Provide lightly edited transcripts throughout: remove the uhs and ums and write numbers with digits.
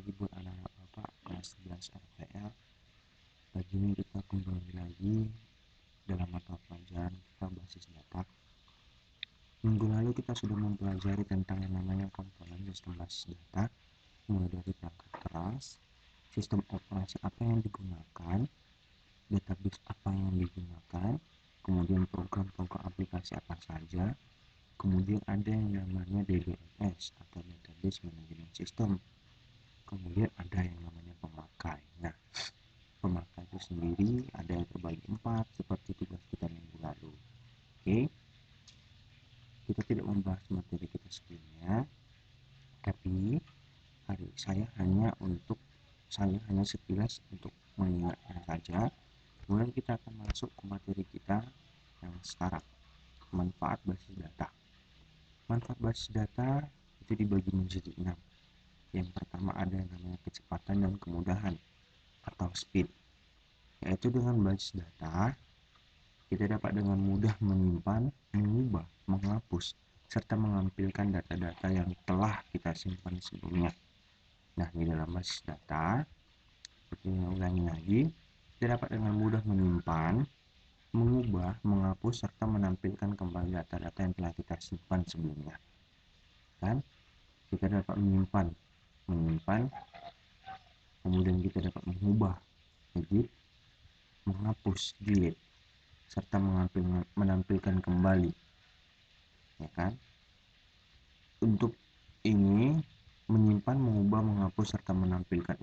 lagi buat anak-anak Bapak kelas 11 RPL. Pagi ini kita kembali lagi dalam mata pelajaran kita basis data. Minggu lalu kita sudah mempelajari tentang yang namanya komponen sistem basis data, mulai dari perangkat keras, sistem operasi apa yang digunakan, database apa yang digunakan, kemudian program-program aplikasi apa saja, kemudian ada yang namanya DBMS atau Database Management System, kemudian ada yang namanya pemakai. Nah, pemakai itu sendiri ada yang terbagi 4 seperti tugas kita minggu lalu. Oke, kita tidak membahas materi kita sebelumnya, tapi saya hanya sekilas untuk mengingatkan saja. Kemudian kita akan masuk ke materi kita yang sekarang, manfaat basis data. Manfaat basis data itu dibagi menjadi 6. Yang pertama ada yang namanya kecepatan dan kemudahan atau speed, yaitu dengan basis data kita dapat dengan mudah menyimpan, mengubah, menghapus, serta mengampilkan data-data yang telah kita simpan sebelumnya. Nah, di dalam basis data, seperti yang ulangi lagi, kita dapat dengan mudah menyimpan, mengubah, menghapus, serta menampilkan kembali data-data yang telah kita simpan sebelumnya. Kan? Kita dapat menyimpan, kemudian kita dapat mengubah, edit, menghapus, delete, serta menampilkan kembali, ya kan? Untuk ini, menyimpan, mengubah, menghapus, serta menampilkan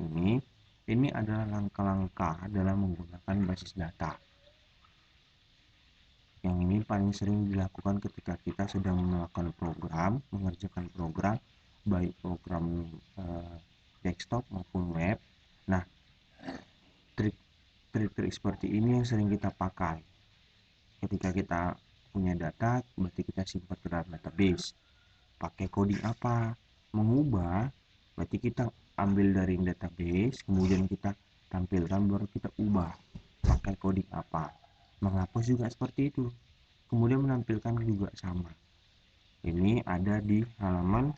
ini adalah langkah-langkah dalam menggunakan basis data. Yang ini paling sering dilakukan ketika kita sedang melakukan program, mengerjakan program, baik program desktop maupun web. Nah, trik-trik seperti ini yang sering kita pakai. Ketika kita punya data, berarti kita simpan ke dalam database. Pakai coding apa? Mengubah, berarti kita ambil dari database, kemudian kita tampilkan, baru kita ubah. Pakai coding apa? Menghapus juga seperti itu. Kemudian menampilkan juga sama. Ini ada di halaman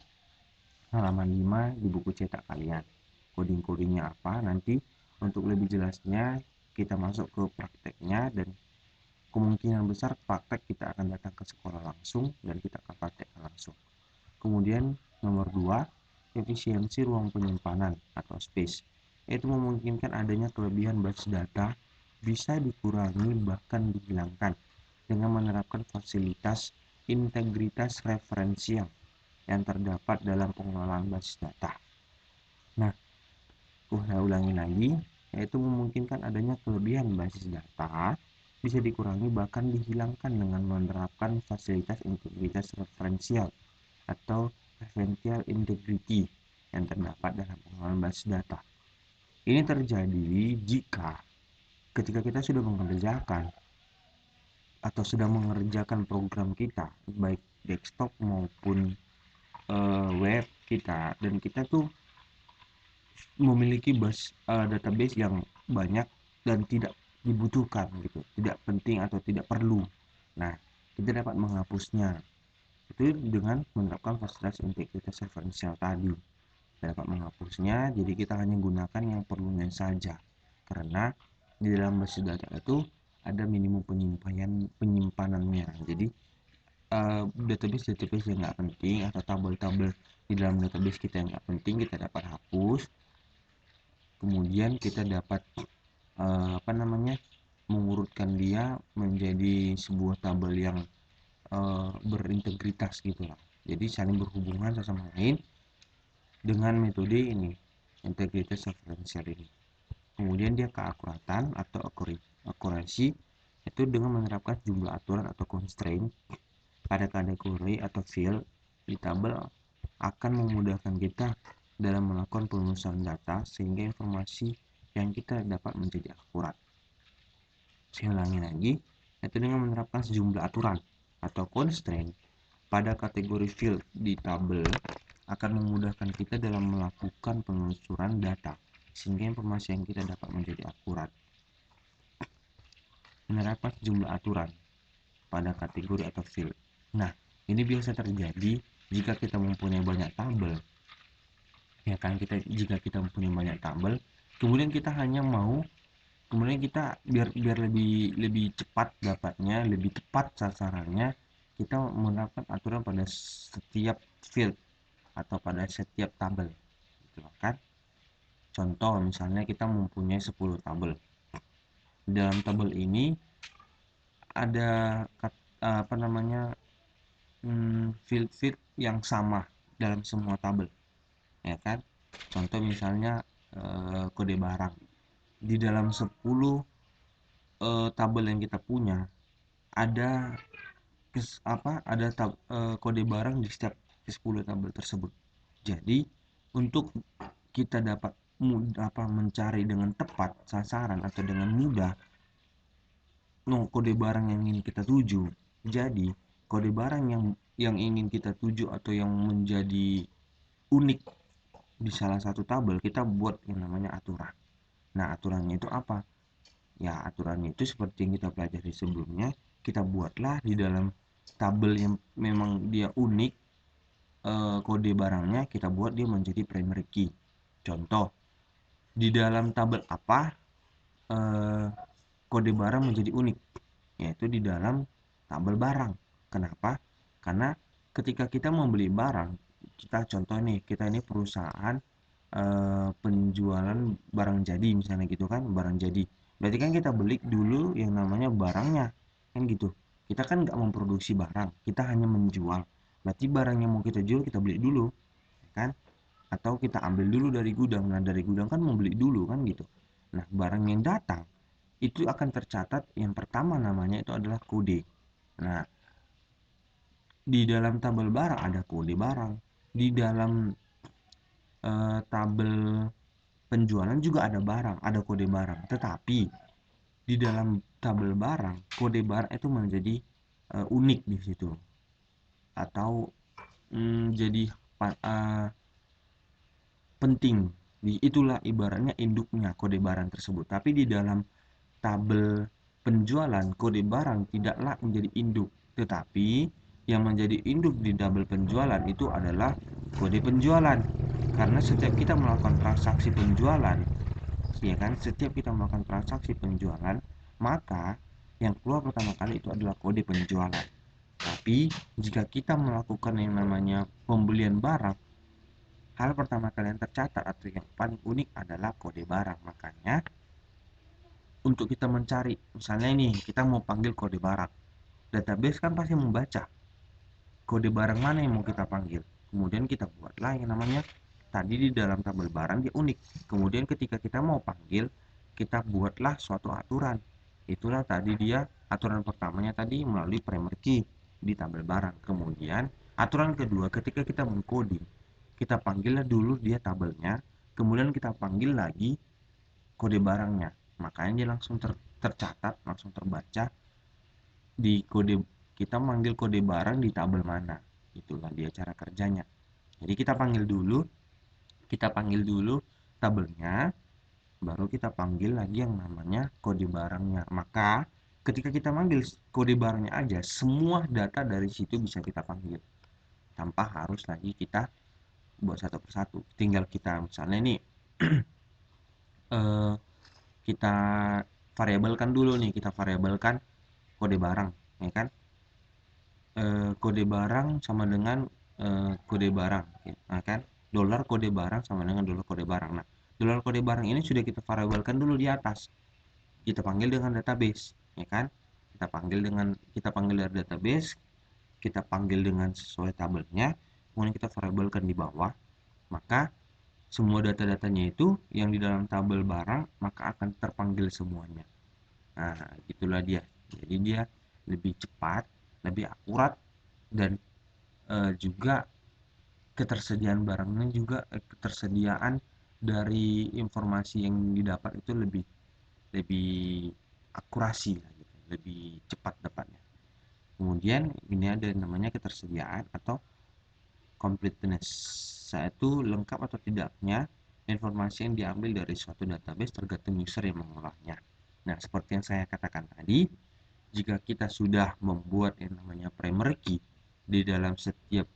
5 di buku cetak kalian. Coding-codingnya apa? Nanti untuk lebih jelasnya kita masuk ke prakteknya, dan kemungkinan besar praktek kita akan datang ke sekolah langsung dan kita akan praktekkan langsung. Kemudian nomor 2, efisiensi ruang penyimpanan atau space, yaitu memungkinkan adanya kelebihan basis data bisa dikurangi bahkan dihilangkan dengan menerapkan fasilitas integritas referensial yang terdapat dalam pengelolaan basis data. Nah, saya ulangi lagi, yaitu memungkinkan adanya kelebihan basis data bisa dikurangi bahkan dihilangkan dengan menerapkan fasilitas integritas referensial atau referential integrity yang terdapat dalam pengelolaan basis data. Ini terjadi jika ketika kita sudah mengerjakan atau sedang mengerjakan program kita, baik desktop maupun web kita, dan kita tuh memiliki database yang banyak dan tidak dibutuhkan gitu, tidak penting atau tidak perlu. Nah, kita dapat menghapusnya itu dengan menerapkan fasilitas integritas referensial tadi. Kita dapat menghapusnya, jadi kita hanya gunakan yang perlunya saja, karena di dalam basis data itu ada minimum penyimpanannya. Jadi database yang nggak penting atau tabel-tabel di dalam database kita yang nggak penting kita dapat hapus. Kemudian kita dapat mengurutkan dia menjadi sebuah tabel yang berintegritas gitulah. Jadi saling berhubungan satu sama lain dengan metode ini, integritas referensial ini. Kemudian dia keakuratan atau akurasi itu dengan menerapkan jumlah aturan atau constraint pada kategori atau field di tabel akan memudahkan kita dalam melakukan penelusuran data sehingga informasi yang kita dapat menjadi akurat. Saya ulangi lagi, yaitu dengan menerapkan sejumlah aturan atau constraint pada kategori field di tabel akan memudahkan kita dalam melakukan penelusuran data sehingga informasi yang kita dapat menjadi akurat. Menerapkan sejumlah aturan pada kategori atau field. Nah, ini biasa terjadi jika kita mempunyai banyak tabel. ya kan. Jika kita mempunyai banyak tabel, kemudian kita hanya mau, kemudian kita biar lebih lebih cepat dapatnya, lebih tepat sasarannya, kita menerapkan aturan pada setiap field atau pada setiap tabel, gitu kan. Contoh misalnya kita mempunyai 10 tabel. Dalam tabel ini ada apa namanya, field yang sama dalam semua tabel, ya kan. Contoh misalnya kode barang. Di dalam 10 tabel yang kita punya ada kode barang di setiap 10 tabel tersebut. Jadi untuk kita dapat mencari dengan tepat sasaran atau dengan mudah kode barang yang ingin kita tuju. Jadi kode barang yang ingin kita tuju atau yang menjadi unik di salah satu tabel, kita buat yang namanya aturan. Nah, aturannya itu apa? Ya, aturannya itu seperti yang kita pelajari sebelumnya, kita buatlah di dalam tabel yang memang dia unik, kode barangnya kita buat dia menjadi primary key. Contoh, di dalam tabel apa kode barang menjadi unik, yaitu di dalam tabel barang. Kenapa? Karena ketika kita membeli barang, kita contoh nih, kita ini perusahaan penjualan barang jadi misalnya gitu kan, barang jadi. Berarti kan kita beli dulu yang namanya barangnya, kan gitu. Kita kan nggak memproduksi barang, kita hanya menjual. Berarti barang yang mau kita jual kita beli dulu, kan? Atau kita ambil dulu dari gudang. Nah, dari gudang kan membeli dulu kan gitu. Nah, barang yang datang itu akan tercatat yang pertama namanya itu adalah kode. Nah, di dalam tabel barang ada kode barang. Di dalam tabel penjualan juga ada barang, ada kode barang. Tetapi di dalam tabel barang, kode barang itu menjadi unik di situ. Atau jadi penting. Itulah ibaratnya induknya kode barang tersebut. Tapi di dalam tabel penjualan, kode barang tidaklah menjadi induk, tetapi yang menjadi induk di tabel penjualan itu adalah kode penjualan. Karena setiap kita melakukan transaksi penjualan, ya kan, setiap kita melakukan transaksi penjualan, maka yang keluar pertama kali itu adalah kode penjualan. Tapi jika kita melakukan yang namanya pembelian barang, hal pertama kali yang tercatat atau yang paling unik adalah kode barang. Makanya untuk kita mencari, misalnya ini kita mau panggil kode barang, database kan pasti membaca kode barang mana yang mau kita panggil. Kemudian kita buatlah yang namanya tadi di dalam tabel barang dia unik. Kemudian ketika kita mau panggil, kita buatlah suatu aturan. Itulah tadi dia aturan pertamanya tadi melalui primary key di tabel barang. Kemudian aturan kedua, ketika kita mengcoding, kita panggillah dulu dia tabelnya, kemudian kita panggil lagi kode barangnya. Makanya dia langsung tercatat, langsung terbaca di kode. Kita manggil kode barang di tabel mana. Itulah dia cara kerjanya. Jadi kita panggil dulu tabelnya, baru kita panggil lagi yang namanya kode barangnya. Maka ketika kita manggil kode barangnya aja, semua data dari situ bisa kita panggil tanpa harus lagi kita buat satu persatu. Tinggal kita misalnya nih eh, kita variabelkan dulu nih, kita variabelkan kode barang, ya kan. Kode barang sama dengan kode barang, ya kan. Dolar kode barang sama dengan dolar kode barang. Nah, dolar kode barang ini sudah kita variabelkan dulu di atas. Kita panggil dengan database, ya kan. Kita panggil dari database, kita panggil dengan sesuai tabelnya, kemudian kita variabelkan di bawah. Maka semua data-datanya itu yang di dalam tabel barang maka akan terpanggil semuanya. Nah, itulah dia. Jadi dia lebih cepat, lebih akurat, dan juga ketersediaan barangnya juga ketersediaan dari informasi yang didapat itu lebih lebih akurasi gitu, lebih cepat dapatnya. Kemudian ini ada namanya ketersediaan atau completeness, yaitu lengkap atau tidaknya informasi yang diambil dari suatu database tergantung user yang mengolahnya. Nah, seperti yang saya katakan tadi, jika kita sudah membuat yang namanya primary key di dalam setiap